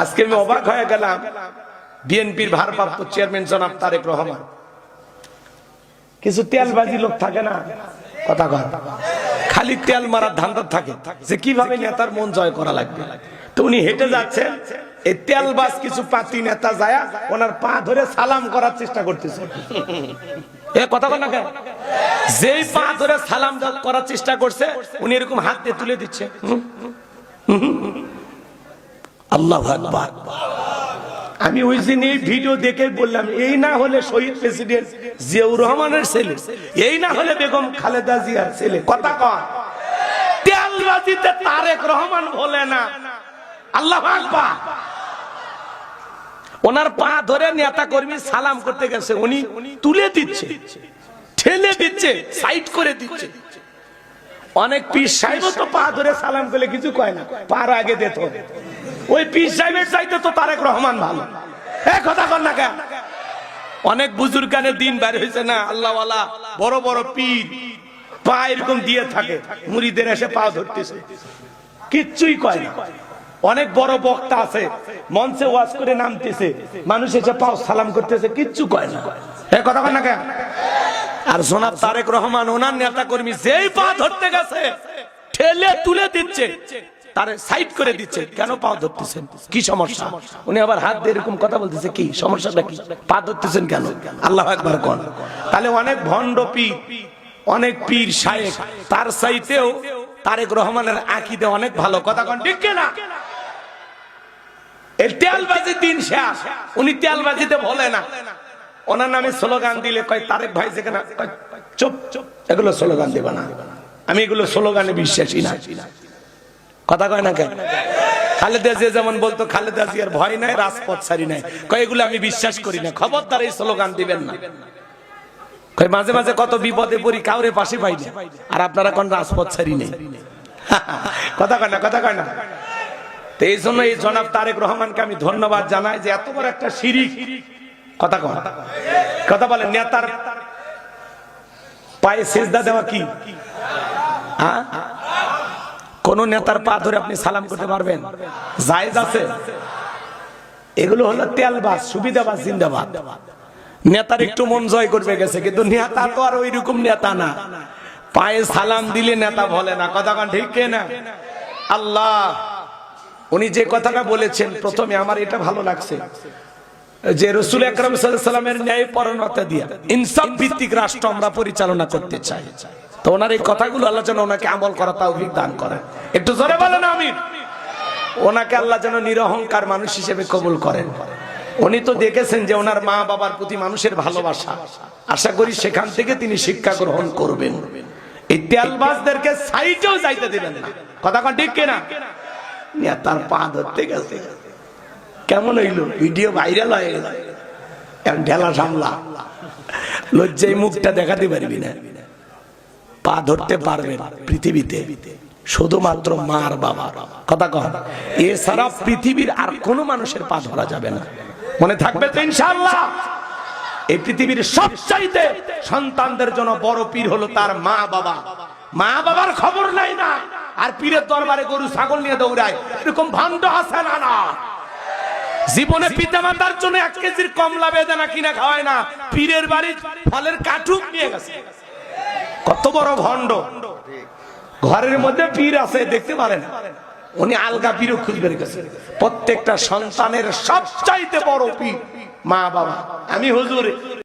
আজকে আমি অবাক হয়ে গেলাম, বিএনপির ভারপ্রাপ্ত চেয়ারম্যান জনাব তারেক রহমান, কিছু তেলবাজি লোক থাকে না, কথা কয়, খালি তেল মারার ধান্দা থাকে যে কিভাবে নেতার মন জয় করা লাগবে। তো উনি হেঁটে যাচ্ছেন, এই তেলবাজ কিছু পাতি নেতা যায় ওনার পা ধরে সালাম করার চেষ্টা করতেছে। এ কথা বল না কেন? যেই পা ধরে সালাম করার চেষ্টা করছে উনি এরকম হাত দিয়ে তুলে দিচ্ছে। আল্লাহু আকবার। আমি ওই দিন এই ভিডিও দেখে বললাম, এই না হলে শহীদ প্রেসিডেন্ট জিয়াউর রহমানের ছেলে, এই না হলে বেগম খালেদা জিয়ার ছেলে। কথা কয়, তেলবাজিতে তারেক রহমান বলে না। আল্লাহু আকবার। ওনার পা ধরে নেতা কর্মী সালাম করতে গেছে, উনি তুলে দিচ্ছে, ঠেলে দিচ্ছে, সাইড করে দিচ্ছে। অনেক পীর সাহেব তো পা ধরে সালাম করলে কিছু কয় না, পার আগে দিত। ওই পীর সাহেবের চাইতে তো তারেক রহমান ভালো। এক কথা বল না কেন? অনেক বুজুর্গানের দিন বের হয়েছে না, আল্লাহওয়ালা বড় বড় পীর পা এরকম দিয়ে থাকে, মুরিদের এসে পা ধরতেছে, কিচ্ছুই কয় না। অনেক বড় বক্তা আছে, মঞ্চে ওয়াজ করে নামতেছে, মানুষ এসে পাও সালাম করতেছে, কিচ্ছু কয় না। এক কথা বল না কেন? আর জনাব তারেক রহমান ওনার নেতা কর্মী যেই পা ধরতে গেছে ঠেলে তুলে দিচ্ছে, তারে সাইড করে দিচ্ছে। কেন পা ধরতেছেন, কি সমস্যা? উনি আবার হাত দিয়ে এরকম কথা বলতেছে, কি সমস্যাটা কি, পা ধরতেছেন কেন? আল্লাহু আকবার কোন। তাহলে অনেক ভণ্ড পীর, অনেক পীর শায়েখ, তার চাইতেও তারেক রহমানের আকীদা অনেক ভালো। কথা কোন ঠিক কি না? এই তেলবাজি দিন শেষ, উনি তেলবাজিতে বলে না। ওনার নামে স্লোগান দিলে কয় তারেক ভাই যেখানে, চুপ চুপ, এগুলো স্লোগান দেবা না, আমি এগুলো স্লোগানে বিশ্বাসী না। কথা কয় না কেন? খালেদা জিয়া যেমন বলতো খালেদা জিয়ার ভয় নাই, রাজপথ ছাড়ি নাই, কয় এগুলো আমি বিশ্বাস করি না, খবরদার এই স্লোগান দিবেন না। কয় মাঝে মাঝে কত বিপদে পড়ি, কাউরে পাশে পাই না, আর আপনারা কোন রাজপথ ছাড়ি নেই। কথা কয় না, কথা কয় না। তো এই জন্য এই জনাব তারেক রহমানকে আমি ধন্যবাদ জানাই যে এত বড় একটা শিরিক, কথা কয়, কথা বলেন, নেতার পায়ে সিজদা দেওয়া কি? হ্যাঁ, কোন নেতার পা ধরে আপনি সালাম করতে পারবেন? জায়েজ আছে? এগুলো হলো তেলবাজ, সুবিধাবাজ, জিন্দাবাদ। নেতার একটু মন জয় করবে গেছে, কিন্তু নেতা তো আর ওই রকম নেতা না, পায়ে সালাম দিলে নেতা বলে না। কথা কন ঠিক না? আল্লাহ উনি যে কথাটা বলেছেন প্রথমে, আমার এটা ভালো লাগছে যে রাসূল আকরাম সাল্লাল্লাহু আলাইহি ওয়াসাল্লামের ন্যায়পরায়ণতা দিয়া ইনসাফ ভিত্তিক রাষ্ট্র আমরা পরিচালনা করতে চাই। তো ওনার এই কথাগুলো আল্লাহ যেন ওনাকে আমল করা তৌফিক দান করেন। একটু জোরে বলেন আমিন। ওনাকে আল্লাহ যেন নিরহংকার মানুষ হিসেবে কবুল করেন। উনি তো দেখেছেন যে ওনার মা বাবার প্রতি মানুষের ভালোবাসা, আশা করি সেখান থেকে তিনি শিক্ষা গ্রহণ করবেন। এই তেলবাজদেরকে সাইডেও যাইতে দিবেন না। কথা কোন ঠিক কিনা? নেতার পা ধরতে গেছে, কেমন হইল? ভিডিও ভাইরাল হয়ে গেল, ঢেলা সামলা, লজ্জায় মুখটা দেখাতে পারবি না। পা ধরতে পারবেন পৃথিবীতে শুধুমাত্র মার বাবা। কথা কন, এছাড়া পৃথিবীর আর কোন মানুষের পা ধরা যাবে না। মনে থাকবে তো ইনশাআল্লাহ? এই পৃথিবীর সবচাইতে সন্তানদের জন্য বড় পীর হলো তার মা বাবা। মা বাবার খবর নাই না, আর পীরের দরবারে গরু ছাগল নিয়ে দৌড়ায়, এরকম ভণ্ড আছে না? না, জীবনে পিতামাতার জন্য 1 কেজির কমলা বেদানা কিনা খাওয়ায় না, পীরের বাড়ির ফলের কাঠুক নিয়ে গেছে। কত বড় ভণ্ড! ঘরের মধ্যে পীর আছে, দেখতে পারেন, উনি আলগা পীরও খুঁজবে গেছে। প্রত্যেকটা সন্তানের সবচাইতে বড় পীর মা বাবা। আমি হুজুর